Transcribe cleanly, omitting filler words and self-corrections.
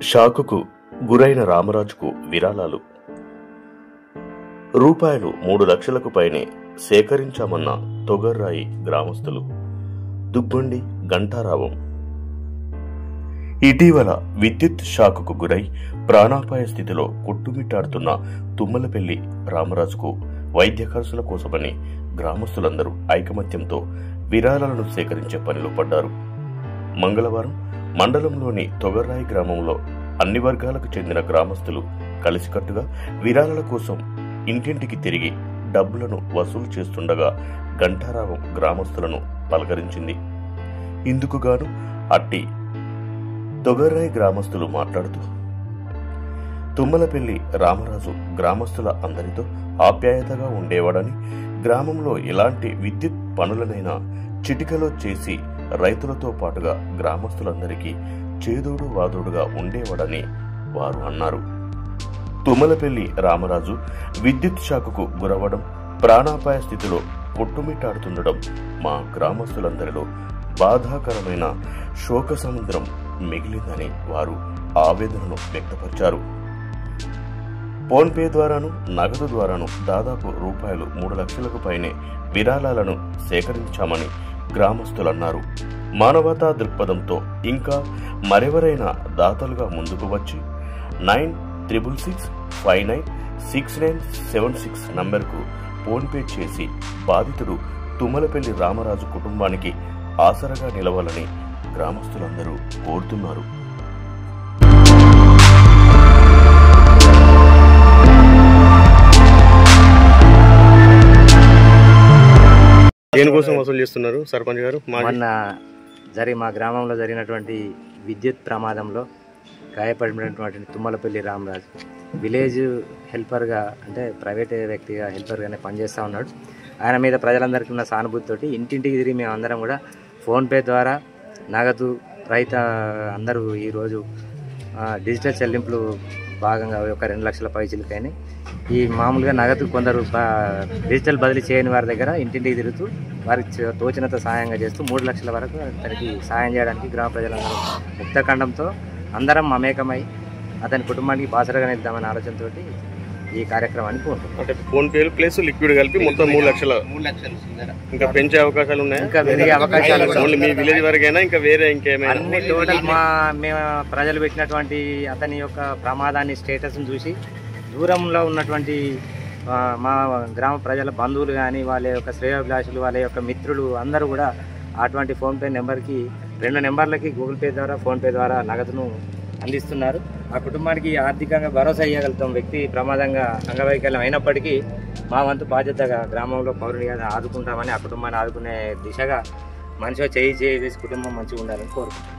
షాకుకు గురైన రామరాజుకు విరాళాలు రూపాయలు 3 లక్షలకు పైనే సేకరించామన్న తొగర్రాయి గ్రామస్తులు. దుగ్గొండి ఘంటారావం. ఇటీవల విద్యుత్ షాకుకు గురై ప్రాణాపాయ స్థితిలో కొట్టుమిట్టాడుతున్న తుమ్మలపల్లి రామరాజుకు వైద్య ఖర్చుల కోసమని గ్రామస్తులందరూ ఐకమత్యంతో విరాళాలను సేకరించే పనిలో పడ్డారు. మంగళవారం మండలంలోని తొగర్రాయి గ్రామంలో అన్ని వర్గాలకు చెందిన గ్రామస్తులు కలిసికట్టుగా విరాళాల కోసం ఇంటింటికి తిరిగి డబ్బులను వసూలు చేస్తుండగా ఘంటారావం గ్రామస్తులను పలకరించింది. ఇందుకుగాను అట్టి తొగర్రాయి గ్రామస్తులు మాట్లాడుతూ, తుమ్మలపల్లి రామరాజు గ్రామస్తుల అందరితో ఆప్యాయతగా ఉండేవాడని, గ్రామంలో ఎలాంటి విద్యుత్ పనులనైనా చిటికలో చేసి రైతులతో పాటుగా గ్రామస్తులందరికీ చేదోడు వాదోడుగా ఉండేవాడని వారు అన్నారు. తుమ్మలపల్లి రామరాజు విద్యుత్ షాకుకు గురవడం, ప్రాణాపాయ స్థితిలో కొట్టుమిట్టాడుతుండడం మా గ్రామస్తులందరిలో బాధాకరమైన శోక సముద్రం మిగిలిందని వారు ఆవేదనను వ్యక్తపరిచారు. ఫోన్పే ద్వారాను నగదు ద్వారాను దాదాపు రూపాయలు 3 లక్షలకు పైనే విరాళాలను సేకరించామని గ్రామస్తులన్నారు. మానవతా దృక్పథంతో ఇంకా మరెవరైనా దాతలుగా ముందుకు వచ్చి 9666596976 నంబర్కు ఫోన్పే చేసి బాధితుడు తుమ్మలపల్లి రామరాజు కుటుంబానికి ఆసరగా నిలవాలని గ్రామస్తులందరూ కోరుతున్నారు. దేనికోసం వసూలు చేస్తున్నారు సర్పంచ్ గారు? మొన్న మా గ్రామంలో జరిగినటువంటి విద్యుత్ ప్రమాదంలో గాయపడినటువంటి తుమ్మలపల్లి రామరాజు విలేజ్ హెల్పర్గా, అంటే ప్రైవేట్ వ్యక్తిగా హెల్పర్గానే పనిచేస్తూ ఉన్నాడు. ఆయన మీద ప్రజలందరికీ ఉన్న సానుభూతితోటి ఇంటింటికి తిరిగి మేము అందరం కూడా ఫోన్పే ద్వారా నగదు రైత అందరూ ఈరోజు డిజిటల్ చెల్లింపులు భాగంగా ఒక 2 లక్షల పైచిలకైనా ఈ మామూలుగా నగదు కొందరు డిజిటల్ బదిలీ చేయని వారి దగ్గర ఇంటింటికి తిరుగుతూ వారికి తోచినంత సాయంగా చేస్తూ 3 లక్షల వరకు అతనికి సాయం చేయడానికి గ్రామ ప్రజలందరూ ముక్తఖండంతో అందరం మమేకమై అతని కుటుంబానికి బాసరగా నిద్దామనే ఆలోచనతో ఈ కార్యక్రమాన్ని కోరుకుంటున్నాం. అంటే ఫోన్ పే ప్లస్ లిక్విడ్ కలిపి మొత్తం 3 లక్షలు ఇంకా పెంచే అవకాశాలు ఉన్నాయి. ఇంకా పెరిగే అవకాశాలు మీ విలేజ్ వరకైనా ఇంకా వేరే ఇంకేమైనా? అన్ని టోటల్ మేము ప్రజలు పెట్టినటువంటి అతని యొక్క ప్రమాదాన్ని స్టేటస్ని చూసి దూరంలో ఉన్నటువంటి మా గ్రామ ప్రజల బంధువులు కానీ, వాళ్ళ యొక్క శ్రేయోభిలాషులు, వాళ్ళ యొక్క మిత్రులు అందరూ కూడా అటువంటి ఫోన్పే నెంబర్కి 2 నెంబర్లకి గూగుల్ పే ద్వారా ఫోన్పే ద్వారా నగదును అందిస్తున్నారు. ఆ కుటుంబానికి ఆర్థికంగా భరోసా ఇవ్వగలుగుతాం. వ్యక్తి ప్రమాదంగా అంగవైకల్యం అయినప్పటికీ మా వంతు బాధ్యతగా గ్రామంలో పౌరునిగా ఆదుకుంటామని, ఆ కుటుంబాన్ని ఆదుకునే దిశగా మనిషిగా చేసి కుటుంబం మంచిగా ఉండాలని కోరుకుంటాం.